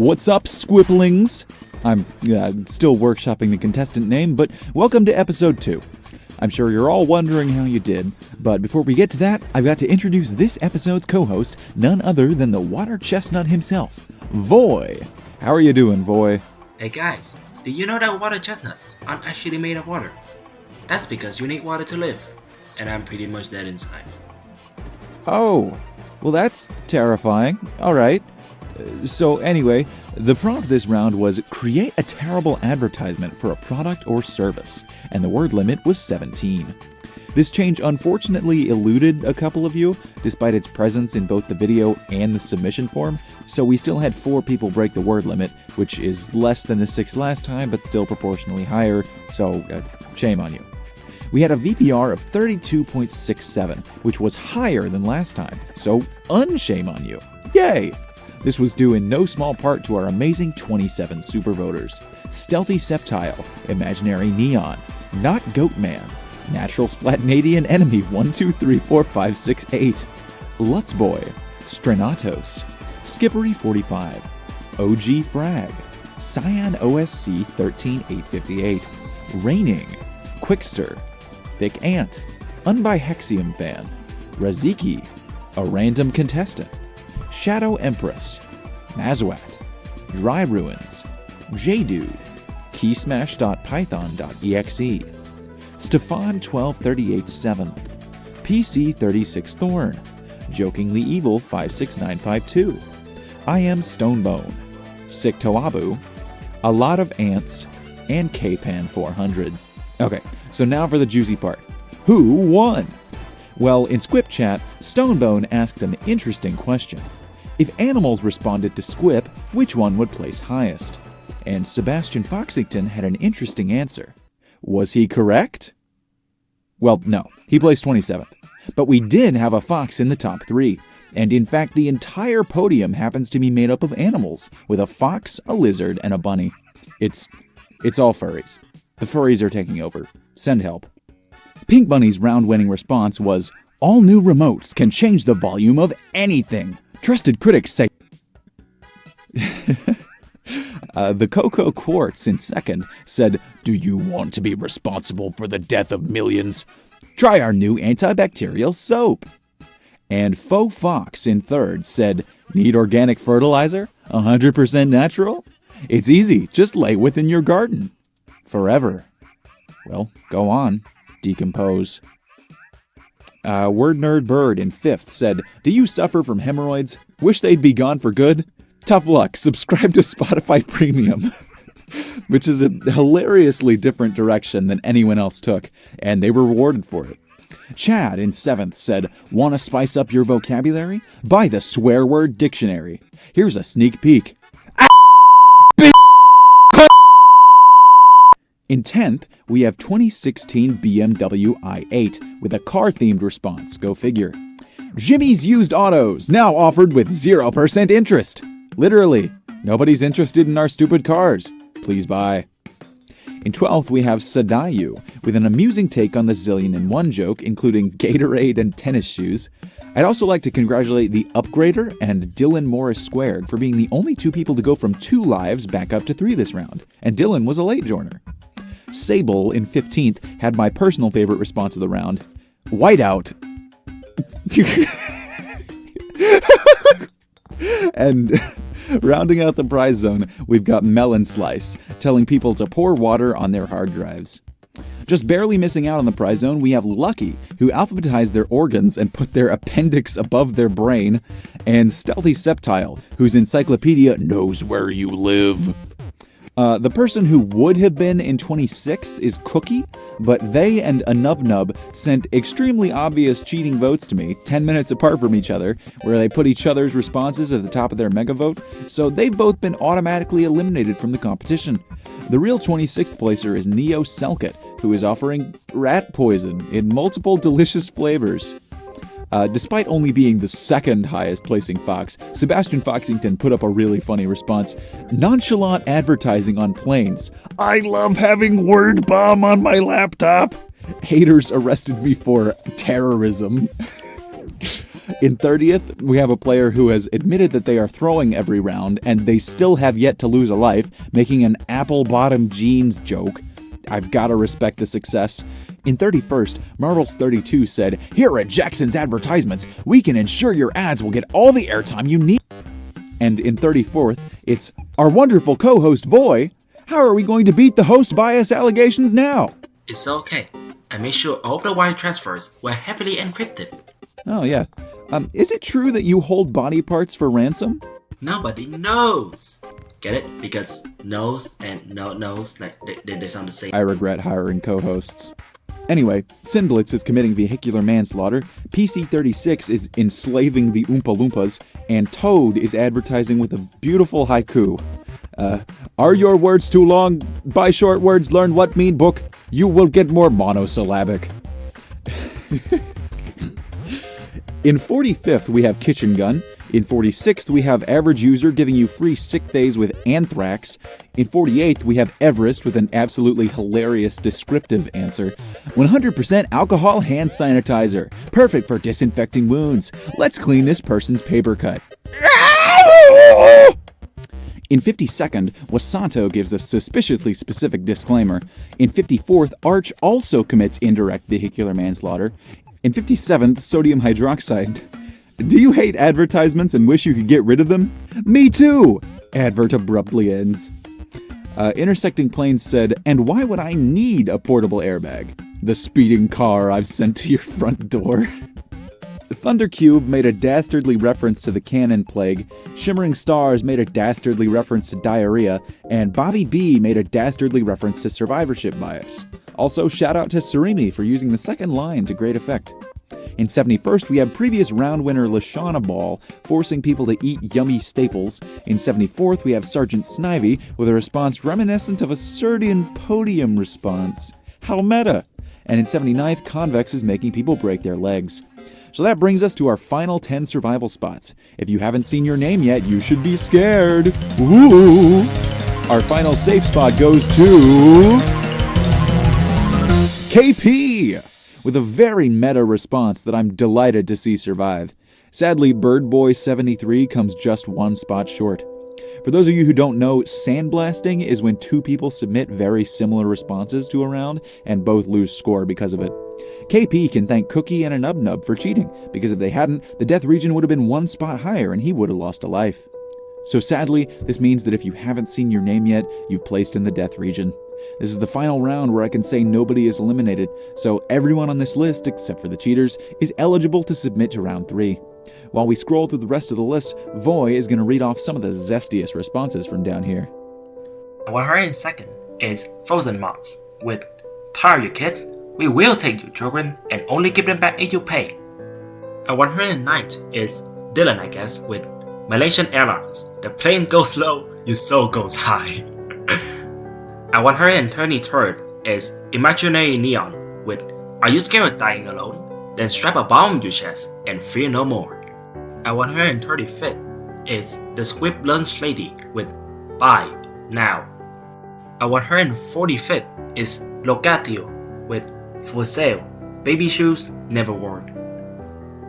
What's up, Squiplings? I'm still workshopping the contestant name, but welcome to episode 2. I'm sure you're all wondering how you did, but before we get to that, I've got to introduce this episode's co-host, none other than the water chestnut himself, Voy. How are you doing, Voy? Hey guys, do you know that water chestnuts aren't actually made of water? That's because you need water to live, and I'm pretty much dead inside. Oh, well that's terrifying. Alright. So anyway, the prompt this round was create a terrible advertisement for a product or service, and the word limit was 17. This change unfortunately eluded a couple of you, despite its presence in both the video and the submission form, so we still had 4 people break the word limit, which is less than the 6 last time, but still proportionally higher, so shame on you. We had a VPR of 32.67, which was higher than last time, so unshame on you. Yay! This was due in no small part to our amazing 27 Supervoters. Stealthy Septile, Imaginary Neon, Not Goatman, Natural Splatnadian Enemy 1234568, Lutzboy, Strenatos, Skippery 45, OG Frag, Cyan OSC 13858, Raining, Quickster, Thick Ant, Unbihexium Fan, Raziki, A Random Contestant, Shadow Empress, Mazwat, Dry Ruins, Jdude, Keysmash.python.exe, Stefan12387, PC36 Thorn, Jokingly Evil 56952, I Am Stonebone, Sick Toabu, A Lot of Ants, and Kpan400. Okay, so now for the juicy part. Who won? Well, in Squip chat, Stonebone asked an interesting question. If animals responded to Squip, which one would place highest? And Sebastian Foxington had an interesting answer. Was he correct? Well, no. He placed 27th. But we did have a fox in the top 3. And in fact, the entire podium happens to be made up of animals, with a fox, a lizard, and a bunny. It's all furries. The furries are taking over. Send help. Pink Bunny's round-winning response was, all new remotes can change the volume of anything. Trusted critics say... The Cocoa Quartz in second said, do you want to be responsible for the death of millions? Try our new antibacterial soap. And Faux Fox in third said, need organic fertilizer? 100% natural? It's easy, just lay within your garden. Forever. Well, go on. Decompose. Word Nerd Bird in 5th said, do you suffer from hemorrhoids? Wish they'd be gone for good? Tough luck, subscribe to Spotify Premium. Which is a hilariously different direction than anyone else took, and they were rewarded for it. Chad in 7th said, wanna spice up your vocabulary? Buy the swear word dictionary. Here's a sneak peek. In 10th, we have 2016 BMW i8 with a car-themed response, go figure. Jimmy's Used Autos, now offered with 0% interest. Literally, nobody's interested in our stupid cars. Please buy. In 12th, we have Sadayu with an amusing take on the Zillion and One joke, including Gatorade and tennis shoes. I'd also like to congratulate the Upgrader and Dylan Morris Squared for being the only 2 people to go from 2 lives back up to 3 this round, and Dylan was a late joiner. Sable in 15th had my personal favorite response of the round, Whiteout. And rounding out the prize zone, we've got Melon Slice, telling people to pour water on their hard drives. Just barely missing out on the prize zone, we have Lucky, who alphabetized their organs and put their appendix above their brain, and Stealthy Septile, whose encyclopedia knows where you live. The person who would have been in 26th is Cookie, but they and a Nub sent extremely obvious cheating votes to me, 10 minutes apart from each other, where they put each other's responses at the top of their mega vote, so they've both been automatically eliminated from the competition. The real 26th placer is Neo Selkit, who is offering rat poison in multiple delicious flavors. Despite only being the 2nd highest placing fox, Sebastian Foxington put up a really funny response. Nonchalant advertising on planes. I love having word bomb on my laptop. Haters arrested me for terrorism. In 30th, we have a player who has admitted that they are throwing every round, and they still have yet to lose a life, making an apple-bottom jeans joke. I've gotta respect the success. In 31st, Marbles32 said, "Here at Jackson's Advertisements, we can ensure your ads will get all the airtime you need." And in 34th, it's our wonderful co-host Voy. How are we going to beat the host bias allegations now? It's okay. I made sure all the wire transfers were heavily encrypted. Oh yeah. Is it true that you hold body parts for ransom? Nobody knows. Get it? Because knows and no knows, like they sound the same. I regret hiring co-hosts. Anyway, Sinblitz is committing vehicular manslaughter, PC36 is enslaving the Oompa Loompas, and Toad is advertising with a beautiful haiku. Are your words too long? Buy short words, learn what mean book. You will get more monosyllabic. In 45th, we have Kitchen Gun. In 46th, we have Average User giving you free sick days with anthrax. In 48th, we have Everest with an absolutely hilarious descriptive answer. 100% alcohol hand sanitizer. Perfect for disinfecting wounds. Let's clean this person's paper cut. In 52nd, Wasato gives a suspiciously specific disclaimer. In 54th, Arch also commits indirect vehicular manslaughter. In 57th, Sodium Hydroxide. Do you hate advertisements and wish you could get rid of them? Me too! Advert abruptly ends. Intersecting Planes said, and why would I need a portable airbag? The speeding car I've sent to your front door. Thundercube made a dastardly reference to the Cannon Plague, Shimmering Stars made a dastardly reference to diarrhea, and Bobby B made a dastardly reference to survivorship bias. Also, shout out to Surimi for using the second line to great effect. In 71st, we have previous round winner Lashana Ball forcing people to eat yummy staples. In 74th, we have Sergeant Snivy with a response reminiscent of a Serdian podium response. How meta! And in 79th, Convex is making people break their legs. So that brings us to our final 10 survival spots. If you haven't seen your name yet, you should be scared. Ooh! Our final safe spot goes to KP, with a very meta response that I'm delighted to see survive. Sadly, Birdboy73 comes just one spot short. For those of you who don't know, sandblasting is when two people submit very similar responses to a round and both lose score because of it. KP can thank Cookie and a Nub Nub for cheating, because if they hadn't, the death region would have been one spot higher and he would have lost a life. So sadly, this means that if you haven't seen your name yet, you've placed in the death region. This is the final round where I can say nobody is eliminated, so everyone on this list, except for the cheaters, is eligible to submit to round 3. While we scroll through the rest of the list, Voy is going to read off some of the zestiest responses from down here. 102nd is Frozen Mods with Tire you kids, we will take your children and only give them back if you pay. 109th is Dylan I guess with Malaysian Airlines, the plane goes low, your soul goes high. 133rd is Imaginary Neon with Are you scared of dying alone? Then strap a bomb on your chest and fear no more. 135th is The Squip Lunch Lady with Buy Now. 145th is Locatio with For Sale, Baby Shoes Never Worn.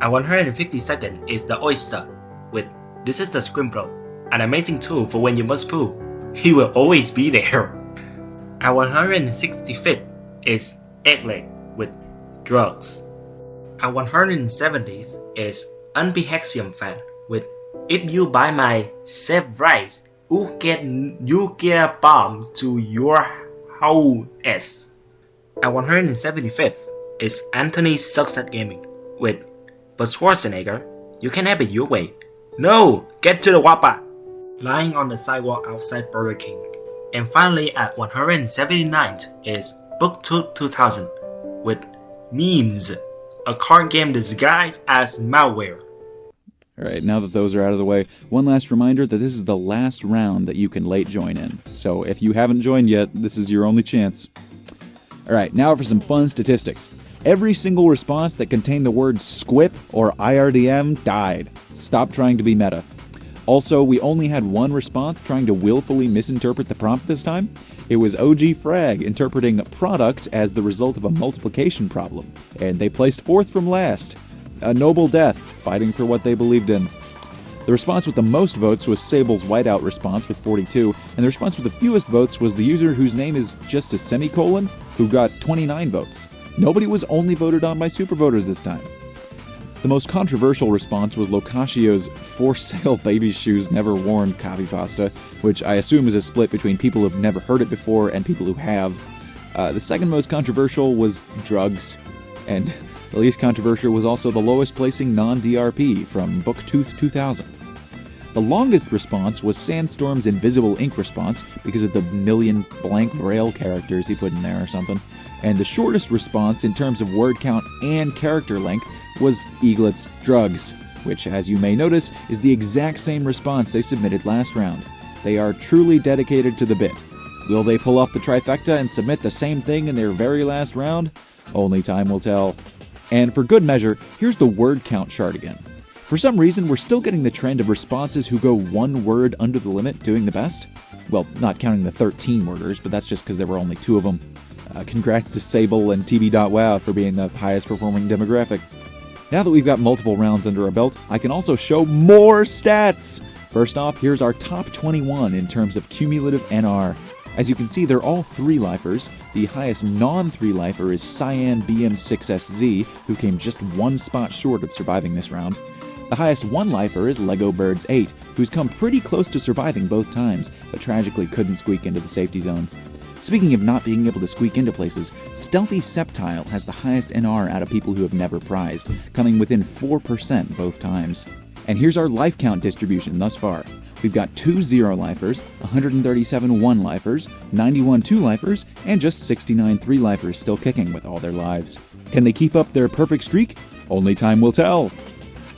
152nd is The Oyster with This is the Scrimplow, an amazing tool for when you must poo. He will always be there. 165th is Egg with Drugs. 170th is Unbehexium Fan with If you buy my Save Rice, you get a bomb to your house. 175th is Anthony Sucks at Gaming with But Schwarzenegger, you can have it your way. No, get to the Whopper! Lying on the sidewalk outside Burger King. And finally at 179th is BookTube 2000 with Memes, a card game disguised as malware. Alright, now that those are out of the way, one last reminder that this is the last round that you can late join in. So if you haven't joined yet, this is your only chance. Alright, now for some fun statistics. Every single response that contained the word Squip or weRDM died. Stop trying to be meta. Also, we only had one response trying to willfully misinterpret the prompt this time. It was OG Frag interpreting product as the result of a multiplication problem, and they placed 4th from last. A noble death, fighting for what they believed in. The response with the most votes was Sable's whiteout response with 42, and the response with the fewest votes was the user whose name is just a semicolon, who got 29 votes. Nobody was only voted on by Supervoters this time. The most controversial response was Locacio's for sale baby shoes never worn copy pasta, which I assume is a split between people who've never heard it before and people who have. The second most controversial was drugs, and the least controversial was also the lowest placing non-DRP from Booktooth 2000. The longest response was Sandstorm's invisible ink response because of the million blank braille characters he put in there or something. And the shortest response in terms of word count and character length was Eaglet's drugs, which, as you may notice, is the exact same response they submitted last round. They are truly dedicated to the bit. Will they pull off the trifecta and submit the same thing in their very last round? Only time will tell. And for good measure, here's the word count chart again. For some reason, we're still getting the trend of responses who go one word under the limit doing the best. Well, not counting the 13 worders, but that's just because there were only 2 of them. Congrats to Sable and TB.wow for being the highest performing demographic. Now that we've got multiple rounds under our belt, I can also show more stats! First off, here's our top 21 in terms of cumulative NR. As you can see, they're all 3-lifers. The highest non-3-lifer is Cyan BM6SZ, who came just 1 spot short of surviving this round. The highest 1-lifer is Lego Birds 8, who's come pretty close to surviving both times, but tragically couldn't squeak into the safety zone. Speaking of not being able to squeak into places, Stealthy Septile has the highest NR out of people who have never prized, coming within 4% both times. And here's our life count distribution thus far. We've got 2 0-lifers, 137 1-lifers, 91 2-lifers, and just 69 3-lifers still kicking with all their lives. Can they keep up their perfect streak? Only time will tell.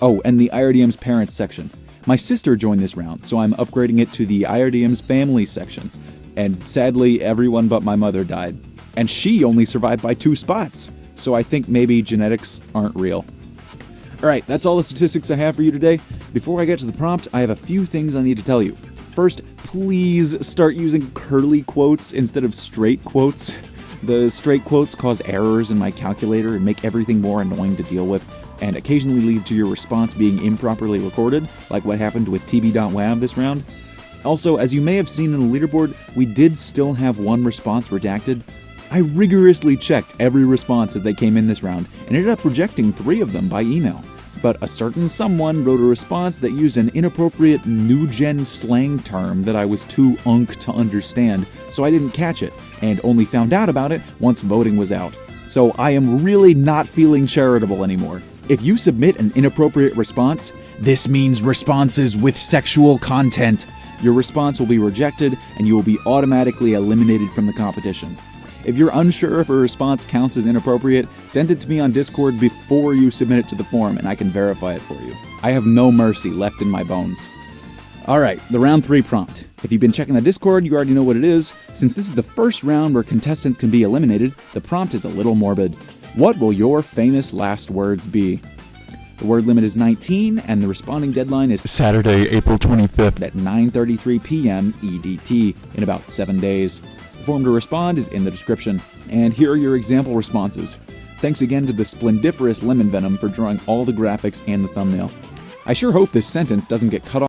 Oh, and the weRDM's parents section. My sister joined this round, so I'm upgrading it to the weRDM's family section. And sadly, everyone but my mother died. And she only survived by 2 spots, so I think maybe genetics aren't real. Alright, that's all the statistics I have for you today. Before I get to the prompt, I have a few things I need to tell you. First, please start using curly quotes instead of straight quotes. The straight quotes cause errors in my calculator and make everything more annoying to deal with, and occasionally lead to your response being improperly recorded, like what happened with TB.wow this round. Also, as you may have seen in the leaderboard, we did still have 1 response redacted. I rigorously checked every response as they came in this round, and ended up rejecting 3 of them by email. But a certain someone wrote a response that used an inappropriate new-gen slang term that I was too unk to understand, so I didn't catch it, and only found out about it once voting was out. So I am really not feeling charitable anymore. If you submit an inappropriate response, this means responses with sexual content. Your response will be rejected, and you will be automatically eliminated from the competition. If you're unsure if a response counts as inappropriate, send it to me on Discord before you submit it to the forum, and I can verify it for you. I have no mercy left in my bones. Alright, the round 3 prompt. If you've been checking the Discord, you already know what it is. Since this is the first round where contestants can be eliminated, the prompt is a little morbid. What will your famous last words be? The word limit is 19, and the responding deadline is Saturday, April 25th at 9:33 p.m. EDT in about 7 days. The form to respond is in the description. And here are your example responses. Thanks again to the splendiferous Lemon Venom for drawing all the graphics and the thumbnail. I sure hope this sentence doesn't get cut off.